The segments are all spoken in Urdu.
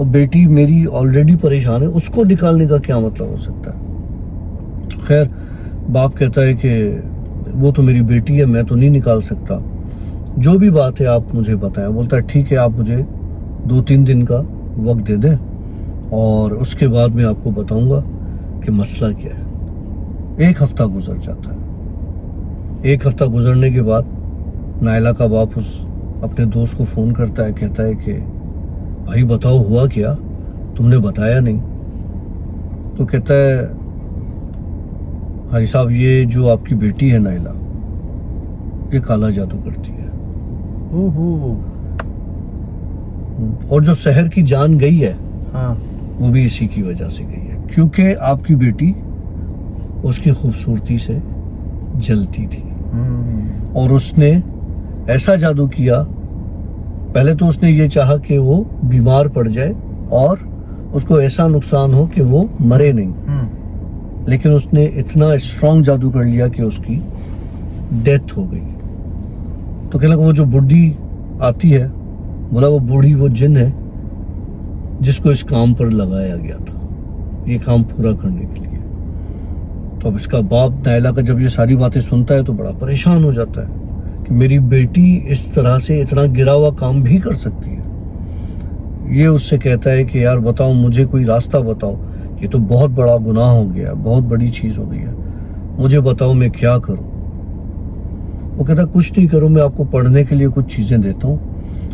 اور بیٹی میری آلریڈی پریشان ہے، اس کو نکالنے کا کیا مطلب ہو سکتا ہے؟ خیر باپ کہتا ہے کہ وہ تو میری بیٹی ہے، میں تو نہیں نکال سکتا، جو بھی بات ہے آپ مجھے بتائیں۔ بولتا ہے ٹھیک ہے، آپ مجھے 2-3 دن کا وقت دے دیں اور اس کے بعد میں آپ کو بتاؤں گا کہ مسئلہ کیا ہے۔ 1 ہفتہ گزر جاتا ہے۔ 1 ہفتہ گزرنے کے بعد نائلہ کا باپ اس اپنے دوست کو فون کرتا ہے، کہتا ہے کہ بھائی بتاؤ ہوا کیا، تم نے بتایا نہیں۔ تو کہتا ہے حاجی صاحب یہ جو آپ کی بیٹی ہے نائلہ، یہ کالا جادو کرتی ہے، اور جو سحر کی جان گئی ہے وہ بھی اسی کی وجہ سے گئی ہے، کیونکہ آپ کی بیٹی اس کی خوبصورتی سے جلتی تھی اور اس نے ایسا جادو کیا۔ پہلے تو اس نے یہ چاہا کہ وہ بیمار پڑ جائے اور اس کو ایسا نقصان ہو کہ وہ مرے نہیں، لیکن اس نے اتنا اسٹرانگ جادو کر لیا کہ اس کی ڈیتھ ہو گئی۔ تو کہنے لگا وہ جو بڈھی آتی ہے، بولا وہ بوڑھی وہ جن ہے جس کو اس کام پر لگایا گیا تھا یہ کام پورا کرنے کے لیے۔ تو اب اس کا باپ نائلہ کا جب یہ ساری باتیں سنتا ہے تو بڑا پریشان ہو جاتا ہے کہ میری بیٹی اس طرح سے اتنا گرا ہوا کام بھی کر سکتی ہے۔ یہ اس سے کہتا ہے کہ یار بتاؤ مجھے کوئی راستہ بتاؤ، یہ تو بہت بڑا گناہ ہو گیا، بہت بڑی چیز ہو گئی ہے، مجھے بتاؤ میں کیا کروں۔ وہ کہتا کچھ نہیں کرو، میں آپ کو پڑھنے کے لیے کچھ چیزیں دیتا ہوں،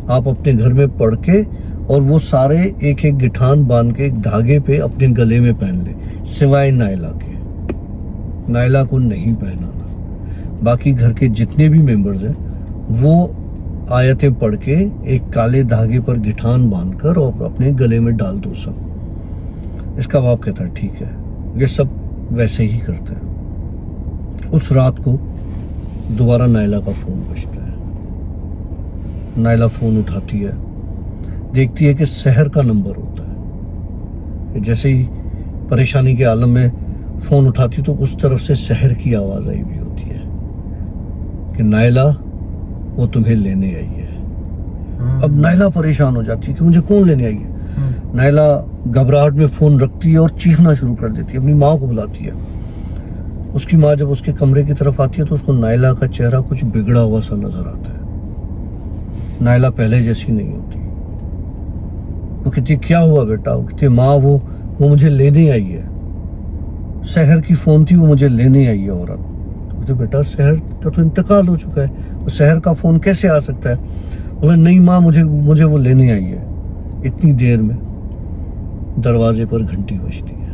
آپ اپنے گھر میں پڑھ کے اور وہ سارے ایک ایک گٹھان باندھ کے ایک دھاگے پہ اپنے گلے میں پہن لے، سوائے نائلہ کے۔ نائلہ کو نہیں پہنانا، باقی گھر کے جتنے بھی ممبرز ہیں وہ آیتیں پڑھ کے ایک کالے دھاگے پر گٹھان باندھ کر اور اپنے گلے میں ڈال دو سب۔ اس کا باپ کہتا ہے ٹھیک ہے، یہ سب ویسے ہی کرتا ہے۔ اس رات کو دوبارہ نائلہ کا فون بجتا ہے، نائلہ فون اٹھاتی ہے، دیکھتی ہے کہ سحر کا نمبر ہوتا ہے۔ جیسے ہی پریشانی کے عالم میں فون اٹھاتی تو اس طرف سے سحر کی آواز آئی بھی ہوتی ہے کہ نائلہ وہ تمہیں لینے آئی ہے۔ اب نائلہ پریشان ہو جاتی ہے کہ مجھے کون لینے آئی ہے۔ نائلہ گھبراہٹ میں فون رکھتی ہے اور چیخنا شروع کر دیتی ہے، اپنی ماں کو بلاتی ہے۔ اس کی ماں جب اس کے کمرے کی طرف آتی ہے تو اس کو نائلہ کا چہرہ کچھ بگڑا ہوا سا نظر آتا ہے، نائلہ پہلے جیسی نہیں ہوتی۔ وہ کہتی کیا ہوا بیٹا؟ وہ کہتی ماں وہ مجھے لینے آئی ہے، سحر کی فون تھی، وہ مجھے لینے آئی ہے عورت۔ تو بیٹا سحر کا تو انتقال ہو چکا ہے، وہ سحر کا فون کیسے آ سکتا ہے؟ بولا نہیں ماں مجھے وہ لینے آئی ہے۔ اتنی دیر میں دروازے پر گھنٹی بجتی ہے،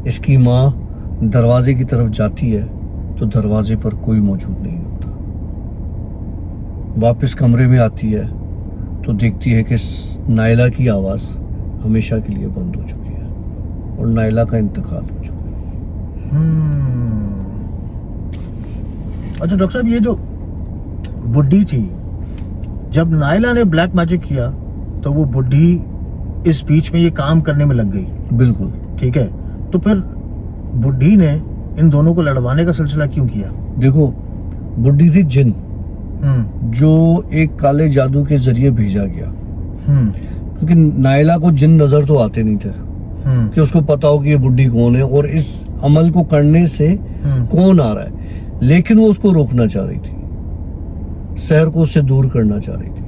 اس کی ماں دروازے کی طرف جاتی ہے تو دروازے پر کوئی موجود نہیں ہوتا۔ واپس کمرے میں آتی ہے تو دیکھتی ہے کہ نائلہ کی آواز ہمیشہ کے لیے بند ہو چکی ہے اور نائلہ کا انتقال ہو چکا ہے۔ اچھا ڈاکٹر صاحب، یہ جو بڈھی تھی، جب نائلہ نے بلیک میجک کیا تو وہ بڈھی اس بیچ میں یہ کام کرنے میں لگ گئی، بالکل ٹھیک ہے، تو پھر بڈھی نے ان دونوں کو لڑوانے کا سلسلہ کیوں کیا؟ دیکھو بڈھی تھی جن جو ایک کالے جادو کے ذریعے بھیجا گیا، کیونکہ نائلہ کو جن نظر تو آتے نہیں تھے کہ اس کو پتا ہو کہ یہ بڈھی کون ہے اور اس عمل کو کرنے سے کون آ رہا ہے، لیکن وہ اس کو روکنا چاہ رہی تھی، سحر کو اس سے دور کرنا چاہ رہی تھی۔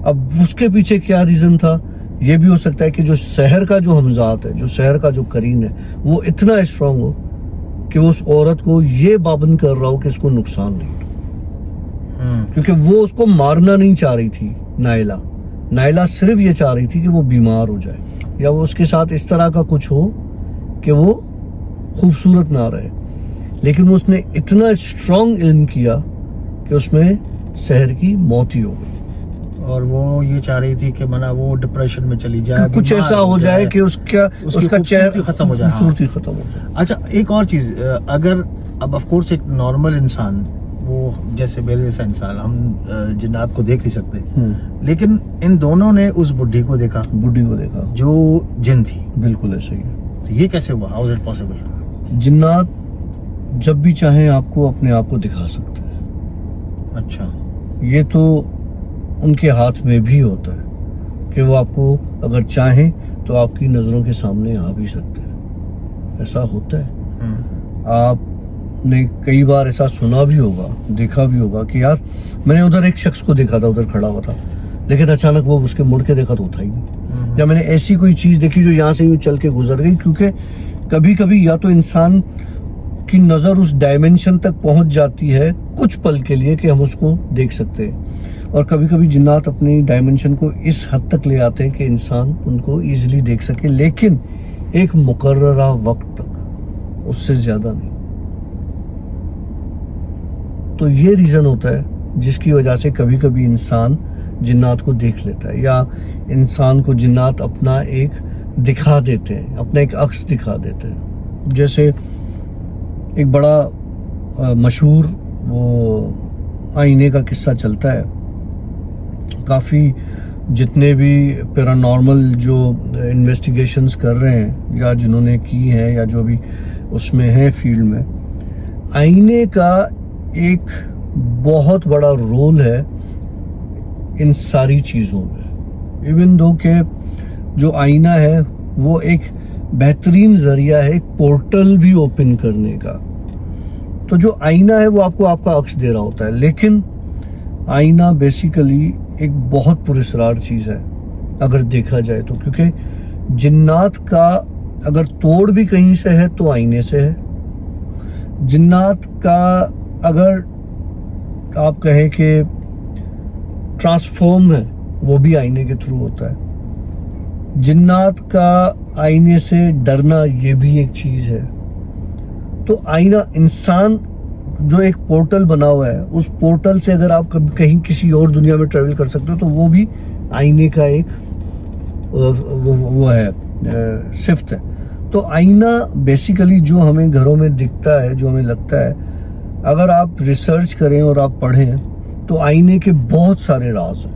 اب اس کے پیچھے کیا ریزن تھا؟ یہ بھی ہو سکتا ہے کہ جو سحر کا جو ہمزاد ہے، جو سحر کا جو قرین ہے، وہ اتنا اسٹرانگ ہو کہ وہ اس عورت کو یہ پابند کر رہا ہو کہ اس کو نقصان نہیں ہو، کیونکہ وہ اس کو مارنا نہیں چاہ رہی تھی۔ نائلہ صرف یہ چاہ رہی تھی کہ وہ بیمار ہو جائے یا وہ اس کے ساتھ اس طرح کا کچھ ہو کہ وہ خوبصورت نہ رہے، لیکن اس نے اتنا اسٹرانگ علم کیا کہ اس میں سحر کی موت ہی ہو گئی، اور وہ یہ چاہ رہی تھی کہ وہ ڈپریشن میں چلی جائے، کچھ ایسا ہو جائے کہ اس کا چہرہ ختم ہو جائے، خوبصورتی ختم ہو جائے۔ اچھا ایک اور چیز، اگر اب آف کورس ایک نارمل انسان، وہ جیسے میرے جیسا انسان، ہم جنات کو دیکھ نہیں سکتے، لیکن ان دونوں نے اس بڈھی کو دیکھا جو جن تھی، بالکل ایسا ہی ہے۔ تو یہ کیسے ہوا؟ How is it possible? جنات جب بھی چاہیں آپ کو اپنے آپ کو دکھا سکتے ہیں، اچھا، یہ تو ان کے ہاتھ میں بھی ہوتا ہے، کہ وہ آپ کو اگر چاہیں تو آپ کی نظروں کے سامنے آ بھی سکتے ہیں. ایسا ہوتا ہے. آپ نے کئی بار ایسا سنا بھی ہوگا, دیکھا بھی ہوگا کہ یار میں نے ادھر ایک شخص کو دیکھا تھا, ادھر کھڑا ہوا تھا, لیکن اچانک وہ اس کے مڑ کے دیکھا تو تھا ہی نہیں. یا میں نے ایسی کوئی چیز دیکھی جو یہاں سے یوں چل کے گزر گئی. کیونکہ کبھی کبھی یا تو انسان کی نظر اس ڈائمنشن تک پہنچ جاتی ہے کچھ پل کے لیے کہ ہم اس کو دیکھ سکتے ہیں, اور کبھی کبھی جنات اپنی ڈائمنشن کو اس حد تک لے آتے ہیں کہ انسان ان کو ایزیلی دیکھ سکے, لیکن ایک مقررہ وقت تک, اس سے زیادہ نہیں. تو یہ ریزن ہوتا ہے جس کی وجہ سے کبھی کبھی انسان جنات کو دیکھ لیتا ہے, یا انسان کو جنات اپنا ایک دکھا دیتے ہیں, اپنا ایک عکس دکھا دیتے ہیں. جیسے ایک بڑا مشہور وہ آئینے کا قصہ چلتا ہے. کافی جتنے بھی پیرانارمل جو انویسٹیگیشنز کر رہے ہیں یا جنہوں نے کی ہیں یا جو بھی اس میں ہیں فیلڈ میں, آئینے کا ایک بہت بڑا رول ہے ان ساری چیزوں میں. ایون دو کہ جو آئینہ ہے وہ ایک بہترین ذریعہ ہے ایک پورٹل بھی اوپن کرنے کا. تو جو آئینہ ہے وہ آپ کو آپ کا عکس دے رہا ہوتا ہے, لیکن آئینہ بیسیکلی ایک بہت پراسرار چیز ہے اگر دیکھا جائے تو. کیونکہ جنات کا اگر توڑ بھی کہیں سے ہے تو آئینے سے ہے. جنات کا اگر آپ کہیں کہ ٹرانسفارم ہے وہ بھی آئینے کے تھرو ہوتا ہے. جنات کا آئینے سے ڈرنا یہ بھی ایک چیز ہے. تو آئینہ انسان جو ایک پورٹل بنا ہوا ہے, اس پورٹل سے اگر آپ کہیں کسی اور دنیا میں ٹریول کر سکتے ہو تو وہ بھی آئینے کا ایک وہ ہے صفت ہے. تو آئینہ بیسیکلی جو ہمیں گھروں میں دکھتا ہے, جو ہمیں لگتا ہے, اگر آپ ریسرچ کریں اور آپ پڑھیں تو آئینے کے بہت سارے راز ہیں.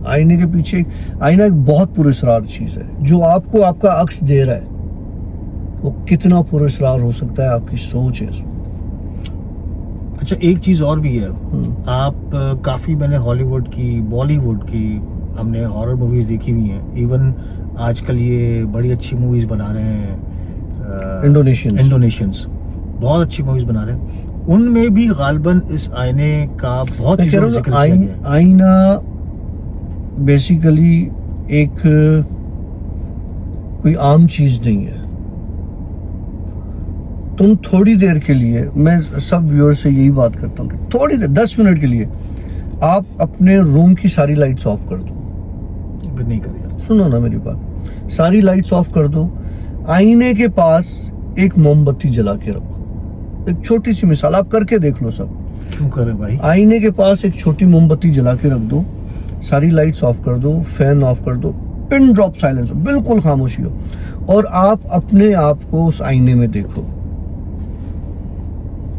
آئینے کے پیچھے آئینہ ایک بہت پراسرار چیز ہے. جو آپ کو آپ کا عکس دے رہا ہے وہ کتنا پراسرار ہو سکتا ہے, آپ کی سوچ ہے اس میں. اچھا ایک چیز اور بھی ہے, آپ کافی میں نے ہالی ووڈ کی, بالی ووڈ کی, ہم نے ہارر موویز دیکھی ہوئی ہیں. ایون آج کل یہ بڑی اچھی موویز بنا رہے ہیں انڈونیشینس, بہت اچھی موویز بنا رہے ہیں. ان میں بھی غالباً اس آئینے کا بہت ذکر کیا گیا ہے. آئینہ بیسیکلی ایک کوئی عام چیز نہیں ہے. تم تھوڑی دیر کے لیے, میں سب ویور سے یہی بات کرتا ہوں کہ تھوڑی دیر 10 منٹ کے لیے آپ اپنے روم کی ساری لائٹس آف کر دو. نہیں کرے, سنو نا میری بات, ساری لائٹس آف کر دو, آئینے کے پاس ایک موم بتی جلا کے رکھو. ایک چھوٹی سی مثال آپ کر کے دیکھ لو. سب کیوں کرے بھائی؟ آئینے کے پاس ایک چھوٹی موم بتی جلا کے رکھ دو, ساری لائٹس آف کر دو, فین آف کر دو, پن ڈراپ سائلنس ہو, بالکل خاموشی ہو, اور آپ اپنے آپ کو اس آئینے میں دیکھو.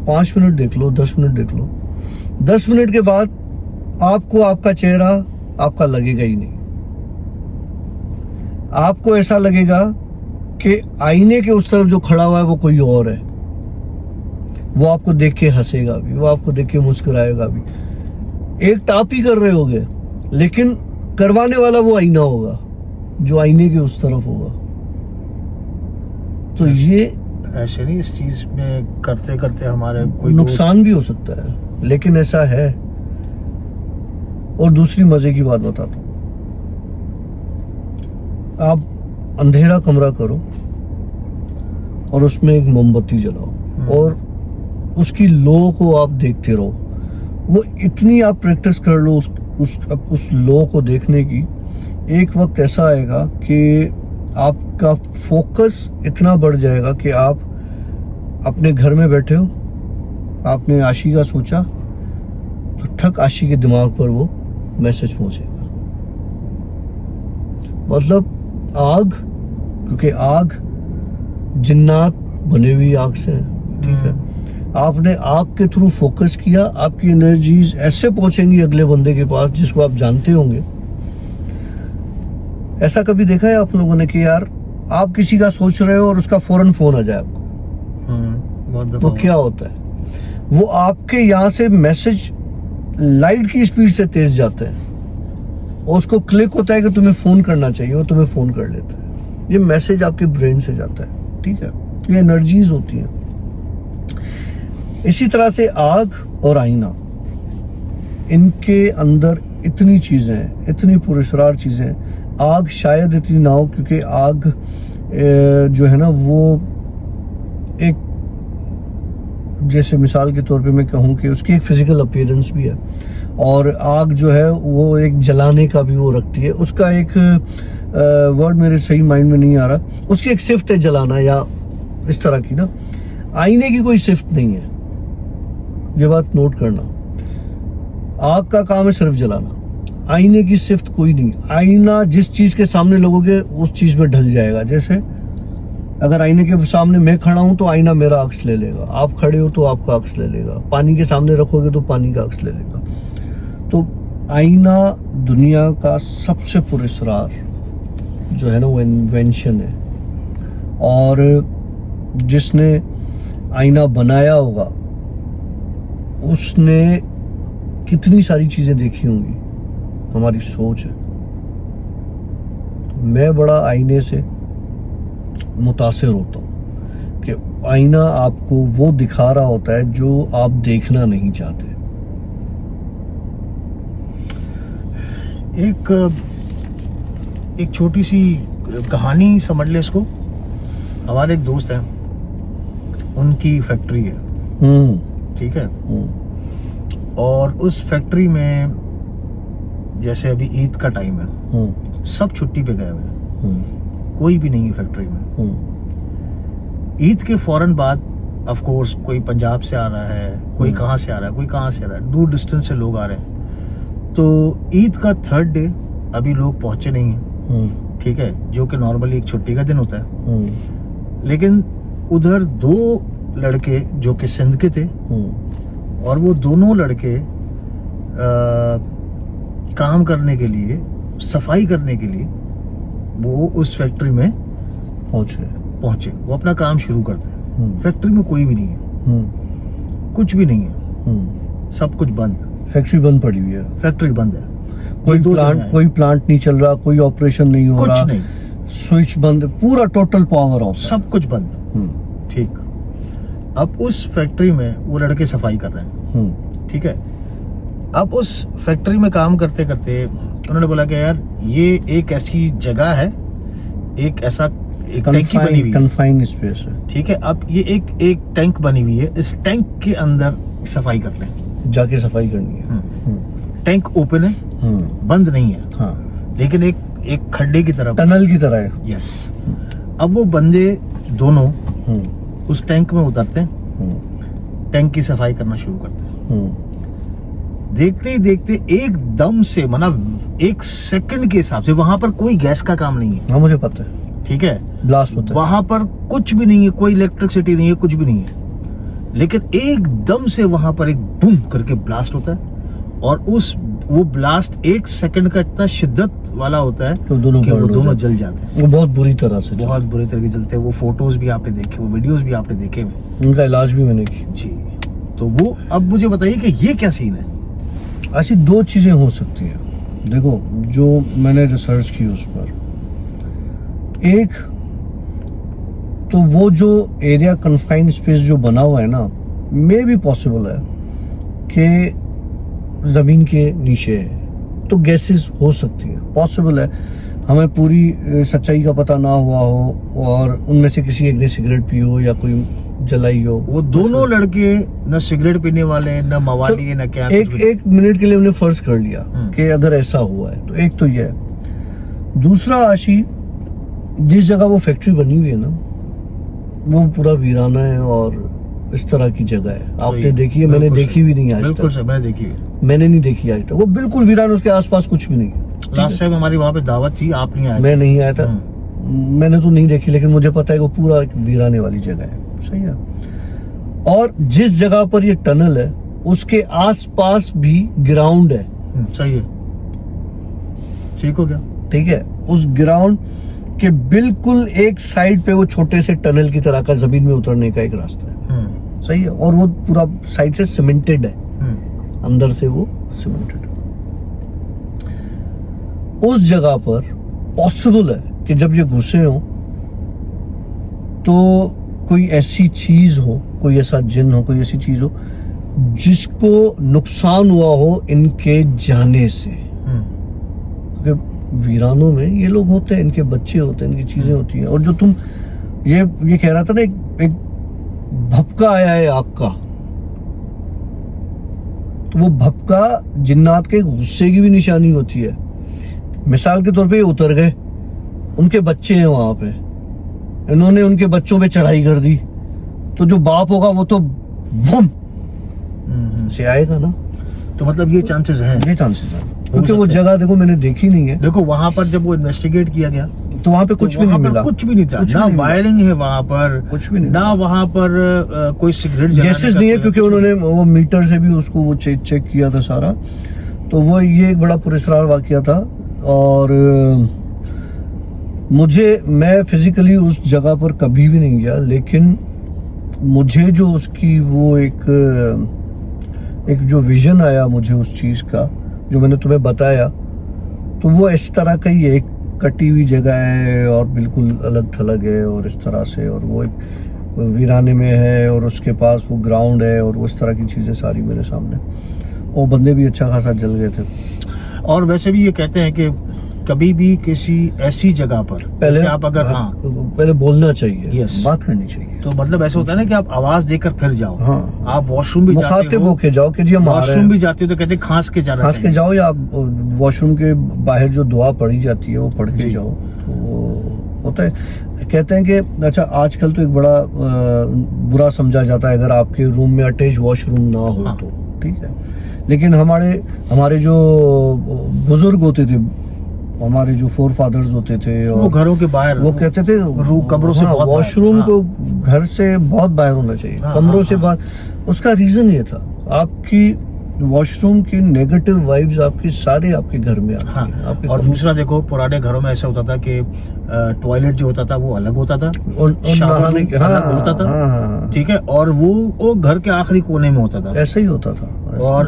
5 منٹ دیکھ لو, 10 منٹ دیکھ لو. 10 منٹ کے بعد آپ کو آپ کا چہرہ آپ کا لگے گا ہی نہیں. آپ کو ایسا لگے گا کہ آئینے کے اس طرف جو کھڑا ہوا ہے وہ کوئی اور ہے. وہ آپ کو دیکھ کے ہنسے گا بھی, وہ آپ کو دیکھ کے مسکرائے گا بھی. ایک ٹاپ ہی کر رہے ہوگے, لیکن کروانے والا وہ آئینہ ہوگا جو آئینے کے اس طرف ہوگا. تو یہ ایسے نہیں, اس چیز میں کرتے کرتے ہمارے کوئی نقصان بھی ہو سکتا ہے, لیکن ایسا ہے. اور دوسری مزے کی بات بتاتا ہوں, آپ اندھیرا کمرہ کرو اور اس میں ایک موم بتی جلاؤ, اور اس کی لو کو آپ دیکھتے رہو. وہ اتنی آپ پریکٹس کر لو اس لو کو دیکھنے کی, ایک وقت ایسا آئے گا کہ آپ کا فوکس اتنا بڑھ جائے گا کہ آپ اپنے گھر میں بیٹھے ہو, آپ نے عاشی کا سوچا تو ٹھک عاشی کے دماغ پر وہ میسج پہنچے گا. مطلب آگ, کیونکہ آگ جنات بنے ہوئی آگ سے ہے, ٹھیک ہے, آپ نے آگ کے تھرو فوکس کیا, آپ کی انرجیز ایسے پہنچیں گی اگلے بندے کے پاس جس کو آپ جانتے ہوں گے. ایسا کبھی دیکھا ہے آپ لوگوں نے کہ یار آپ کسی کا سوچ رہے ہو اور اس کا فوراً فون آ جائے آپ کو, تو کیا ہوتا ہے, وہ آپ کے یہاں سے میسج لائٹ کی اسپیڈ سے تیز جاتے ہیں, اور اس کو کلک ہوتا ہے کہ تمہیں فون کرنا چاہیے اور تمہیں فون کر لیتا ہے. یہ میسج آپ کے برین سے جاتا ہے, ٹھیک ہے, یہ انرجیز ہوتی ہیں. اسی طرح سے آگ اور آئینہ, ان کے اندر اتنی چیزیں ہیں, اتنی پراسرار چیزیں ہیں. آگ شاید اتنی نہ ہو کیونکہ آگ جو ہے نا وہ ایک, جیسے مثال کے طور پہ میں کہوں کہ اس کی ایک فزیکل اپیرنس بھی ہے, اور آگ جو ہے وہ ایک جلانے کا بھی وہ رکھتی ہے. اس کا ایک ورڈ میرے صحیح مائنڈ میں نہیں آ رہا, اس کی ایک صفت ہے جلانا یا اس طرح کی نا. آئینے کی کوئی صفت نہیں ہے, یہ بات نوٹ کرنا. آگ کا کام ہے صرف جلانا, آئینے کی صفت کوئی نہیں. آئینہ جس چیز کے سامنے لوگوں کے اس چیز میں ڈھل جائے گا. جیسے اگر آئینے کے سامنے میں کھڑا ہوں تو آئینہ میرا عکس لے لے گا, آپ کھڑے ہو تو آپ کا عکس لے لے گا, پانی کے سامنے رکھو گے تو پانی کا عکس لے لے گا. تو آئینہ دنیا کا سب سے پراسرار جو ہے نا وہ انوینشن ہے, اور جس نے آئینہ بنایا ہوگا اس نے کتنی ساری چیزیں دیکھی ہوں گی. ہماری سوچ ہے. میں بڑا آئینے سے متاثر ہوتا ہوں کہ آئینہ آپ کو وہ دکھا رہا ہوتا ہے جو آپ دیکھنا نہیں چاہتے. ایک چھوٹی سی کہانی سمجھ لے اس کو. ہمارے ایک دوست ہیں, ان کی فیکٹری ہے, ٹھیک ہے, اور اس فیکٹری میں جیسے ابھی عید کا ٹائم ہے, سب چھٹی پہ گئے ہوئے ہیں, کوئی بھی نہیں ہے فیکٹری میں. عید کے فوراً بعد آف کورس کوئی پنجاب سے آ رہا ہے, کوئی کہاں سے آ رہا ہے, کوئی کہاں سے آ رہا ہے, دور ڈسٹینس سے لوگ آ رہے ہیں. تو عید کا 3rd ڈے ابھی لوگ پہنچے نہیں ہیں, ٹھیک ہے, جو کہ نارملی ایک چھٹی کا دن ہوتا ہے. لیکن ادھر 2 لڑکے جو کہ سندھ کے تھے, اور وہ دونوں لڑکے کام کرنے کے لیے, صفائی کرنے کے لیے وہ اس فیکٹری میں پہنچے. وہ اپنا کام شروع کرتے ہیں. فیکٹری میں کوئی بھی نہیں ہے, کچھ بھی نہیں ہے, سب کچھ بند. فیکٹری بند پڑی ہوئی ہے, فیکٹری بند ہے, کوئی پلانٹ نہیں چل رہا, کوئی آپریشن نہیں ہو رہا, کچھ نہیں, سوئچ بند, پورا ٹوٹل پاور آف, سب کچھ بند. ٹھیک. اب اس فیکٹری میں وہ لڑکے صفائی کر رہے ہیں, ٹھیک ہے. اب اس فیکٹری میں کام کرتے کرتے انہوں نے بولا کہ یار یہ ایک ایسی جگہ ہے, ایک ایسا ٹینکی بنی ہوئی ہے, کنفائنڈ اسپیس ہے, ٹھیک ہے. اب یہ ایک ٹینک بنی ہوئی ہے, اس ٹینک کے اندر صفائی کر لیں, جا کے صفائی کرنی ہے. ٹینک اوپن ہے, بند نہیں ہے, لیکن ایک کھڈے کی طرف, ٹنل کی طرح ہے. یس. اب وہ بندے دونوں اس ٹینک میں اترتے ہیں, ٹینک کی صفائی کرنا شروع کرتے ہیں. دیکھتے ہی دیکھتے ایک دم سے, مطلب 1 سیکنڈ کے حساب سے, وہاں پر کوئی گیس کا کام نہیں ہے. ہاں مجھے پتہ ہے, ٹھیک ہے, بلاسٹ ہوتا ہے. وہاں پر کچھ بھی نہیں ہے, کوئی الیکٹرسٹی نہیں ہے, کچھ بھی نہیں ہے. لیکن ایک دم سے وہاں پر ایک بوم کر کے بلاسٹ ہوتا ہے, اور وہ بلاسٹ 1 سیکنڈ کا اتنا شدت والا ہوتا ہے کہ وہ دونوں جل جاتے ہیں. وہ بہت بری طرح سے, بہت بری طرح جلتے ہیں. وہ فوٹوز بھی آپ نے دیکھے, وہ ویڈیوز بھی آپ نے دیکھے ہوئے, ان کا علاج بھی میں نے کی. جی. تو وہ اب مجھے بتائیے کہ یہ کیا سین ہے. ایسی 2 چیزیں ہو سکتی ہیں. دیکھو جو میں نے ریسرچ کی اس پر, ایک تو وہ جو ایریا کنفائنڈ اسپیس جو بنا ہوا ہے نا, میں بھی پاسبل ہے کہ زمین کے نیچے ہے, تو گیسز ہو سکتی ہیں, پاسبل ہے. ہمیں پوری سچائی کا پتہ نہ ہوا ہو, اور ان میں سے کسی ایک نے سگریٹ پی ہو یا کوئی جلائی ہو. وہ دونوں لڑکے نہ سگریٹ پینے والے, نہ موالی ہے, نہ کیا. ایک منٹ کے لیے ہم نے فرض کر لیا کہ اگر ایسا ہوا ہے, تو ایک تو یہ ہے. دوسرا آشی, جس جگہ وہ فیکٹری بنی ہوئی ہے نا, وہ پورا ویرانہ ہے اور اس طرح کی جگہ ہے. آپ نے دیکھی ہے, میں نے دیکھی بھی نہیں آج تک. بالکل سر, میں نے دیکھی ہے. میں نے نہیں دیکھی آج تک. وہ بالکل ویران, اس کے آس پاس کچھ بھی نہیں ہے. لاسٹ ٹائم ہماری وہاں پہ دعوت تھی, آپ نہیں آئے. میں نہیں آیا تھا, میں نے تو نہیں دیکھی, لیکن مجھے پتا ہے کہ وہ پورا ویرانے والی جگہ ہے. صحیح ہے. اور جس جگہ پر یہ ٹنل ہے اس کے آس پاس بھی گراؤنڈ ہے. صحیح ہے, ٹھیک ہو گیا. ٹھیک ہے. اس گراؤنڈ کے بالکل ایک سائڈ پہ وہ چھوٹے سے ٹنل کی طرح کا زمین میں اترنے کا ایک راستہ ہے. صحیح ہے. اور وہ پورا سائڈ سے سیمنٹڈ ہے, اندر سے وہ سیمنٹڈ ہے. اس جگہ پر پاسبل ہے کہ جب یہ گھسے ہوں تو کوئی ایسی چیز ہو, کوئی ایسا جن ہو, کوئی ایسی چیز ہو جس کو نقصان ہوا ہو ان کے جانے سے. کیونکہ ویرانوں میں یہ لوگ ہوتے ہیں, ان کے بچے ہوتے ہیں, ان کی چیزیں ہوتی ہیں. اور جو تم یہ کہہ رہا تھا نا, ایک بھپکا آیا ہے آگ کا, تو وہ بھپکا جنات کے غصے کی بھی نشانی ہوتی ہے. مثال کے طور پہ یہ اتر گئے, ان کے بچے ہیں وہاں پہ, انہوں نے ان کے بچوں پہ چڑھائی کر دی, تو جو باپ ہوگا وہ تو وم سے آئے گا نا. تو مطلب یہ چانسز ہیں, یہ چانسز ہیں, کیونکہ وہ جگہ دیکھو میں نے دیکھی نہیں ہے. دیکھو وہاں پر جب وہ انویسٹیگیٹ کیا گیا تو وہاں پہ کچھ بھی نہیں ملا, کچھ بھی نہیں تھا, نہ وائرنگ ہے وہاں پر, کچھ بھی نہیں, نہ وہاں پر کوئی سگریٹ گیسز نہیں ہے, کیونکہ انہوں نے وہ میٹر سے بھی اس کو وہ چیک کیا تھا سارا. تو وہ یہ ایک بڑا پراسرار واقعہ تھا. اور میں فزیکلی اس جگہ پر کبھی بھی نہیں گیا, لیکن مجھے جو اس کی وہ ایک جو ویژن آیا مجھے اس چیز کا, جو میں نے تمہیں بتایا, تو وہ اس طرح کا ہی ایک کٹی ہوئی جگہ ہے اور بالکل الگ تھلگ ہے اور اس طرح سے, اور وہ ایک ویرانے میں ہے اور اس کے پاس وہ گراؤنڈ ہے اور وہ اس طرح کی چیزیں ساری میرے سامنے. وہ بندے بھی اچھا خاصا جل گئے تھے. اور ویسے بھی یہ کہتے ہیں کہ کبھی بھی کسی ایسی جگہ پر پہلے آپ اگر پہلے بولنا چاہیے, Yes. بات کرنی چاہیے. تو مطلب ایسا ہوتا ہے نا کہ آپ آواز دے کر پھر جاؤ, ہاں, آپ واش روم بھی جاتے مخاطب ہو, ہو کے جاؤ کہ جی ہم آ واش رہے روم ہیں, بھی جاتے ہو تو کہتے ہیں کھانس کے جانا کھانس کے چاہیے. جاؤ, یا آپ واش روم کے باہر جو دعا پڑھی جاتی ہے وہ پڑھ کے جاؤ. تو وہ ہوتا ہے, کہتے ہیں کہ اچھا آج کل تو ایک بڑا برا سمجھا جاتا ہے اگر آپ کے روم میں اٹیچ واش روم نہ ہو تو, ٹھیک ہے, لیکن ہمارے جو بزرگ ہوتے تھے, ہمارے جو فور فادرز ہوتے تھے, وہ گھروں کے باہر, وہ کہتے تھے کمروں سے بہت واش روم کو گھر سے بہت باہر ہونا چاہیے, کمروں سے باہر. اس کا ریزن یہ تھا, آپ کی واش روم کی نیگیٹو وائبز آپ کے سارے آپ کے گھر میں آتی ہیں. اور دوسرا دیکھو پرانے گھروں میں ایسا ہوتا تھا کہ ٹوائلٹ جو ہوتا تھا وہ الگ ہوتا تھا, شاور الگ ہوتا تھا, ٹھیک ہے, اور وہ گھر کے آخری کونے میں ہوتا تھا. ایسا ہی ہوتا تھا. اور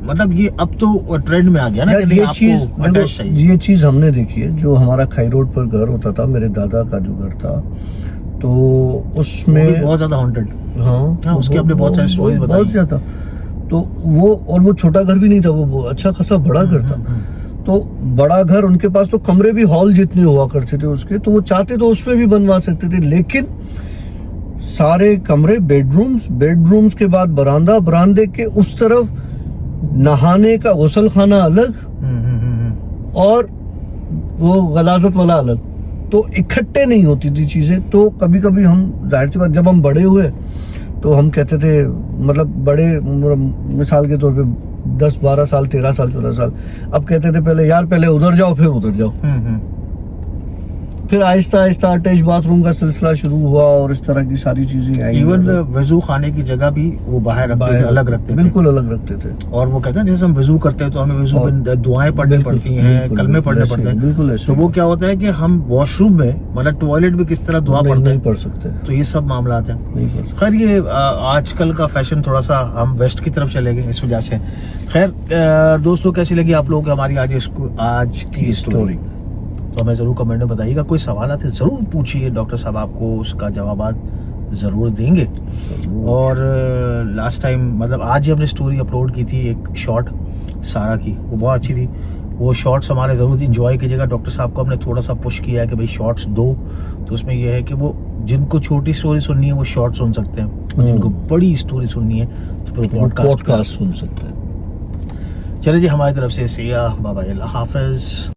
مطلب یہ اب تو ٹرینڈ میں آ گیا نا, یہ چیز ہم نے دیکھی ہے. جو ہمارا کھائی روڈ پر گھر ہوتا تھا, میرے دادا کا جو گھر تھا, تو اس میں بہت زیادہ ہانٹڈ, ہاں, اس کی اپنے بہت ساری سٹوریز بتائی, بہت زیادہ. تو وہ چھوٹا گھر بھی نہیں تھا, وہ اچھا خاصا بڑا گھر تھا. تو بڑا گھر, ان کے پاس تو کمرے بھی ہال جتنے ہوا کرتے تھے اس کے, تو وہ چاہتے تو اس میں بھی بنوا سکتے تھے, لیکن سارے کمرے بیڈ رومز کے بعد برآمدے کے اس طرف نہانے کا غسل خانہ الگ اور وہ غلاظت والا الگ, تو اکٹھے نہیں ہوتی تھی چیزیں. تو کبھی کبھی ہم ظاہر سی بات جب ہم بڑے ہوئے تو ہم کہتے تھے, مطلب بڑے مثال کے طور پہ 10 12 سال 13 سال 14 سال, اب کہتے تھے پہلے ادھر جاؤ پھر ادھر جاؤ. پھر آہستہ آہستہ اٹیچ باتھ روم کا سلسلہ شروع ہوا اور اس طرح کی ساری چیزیں آئی. ایون وضو خانے کی جگہ بھی وہ باہر رکھتے تھے, الگ رکھتے تھے, بالکل الگ رکھتے تھے. اور وہ کہتے ہیں جیسے ہم وضو کرتے ہیں تو ہمیں وضو میں دعائیں پڑھنی پڑتی ہیں, کلمے پڑھنے پڑتے ہیں, بالکل ایسے. تو وہ کیا ہوتا ہے کہ ہم واش روم میں مطلب ٹوائلٹ میں کس طرح دعا پڑھتے ہیں, پڑھ سکتے, تو یہ سب معاملات ہیں. خیر یہ آج کل کا فیشن تھوڑا سا ہم ویسٹ کی طرف چلے گئے اس وجہ سے. خیر دوستوں, کیسی لگی آپ لوگوں کو ہماری آج کی اسٹوری, تو ہمیں ضرور کمنٹ میں بتائیے گا. کوئی سوالات ہے ضرور پوچھیے, ڈاکٹر صاحب آپ کو اس کا جوابات ضرور دیں گے. اور لاسٹ ٹائم مطلب آج ہی ہم نے اسٹوری اپلوڈ کی تھی ایک شارٹ سارا کی, وہ بہت اچھی تھی. وہ شارٹس ہمارے ضرور انجوائے کیجیے گا. ڈاکٹر صاحب کو ہم نے تھوڑا سا پش کیا ہے کہ بھائی شارٹس دو, تو اس میں یہ ہے کہ وہ جن کو چھوٹی اسٹوری سننی ہے وہ شارٹ سن سکتے ہیں, جن کو بڑی اسٹوری سننی ہے تو پھر پوڈ کاسٹ سن سکتے ہیں. چلے جی, ہماری طرف سے سیاح بابا, اللہ حافظ.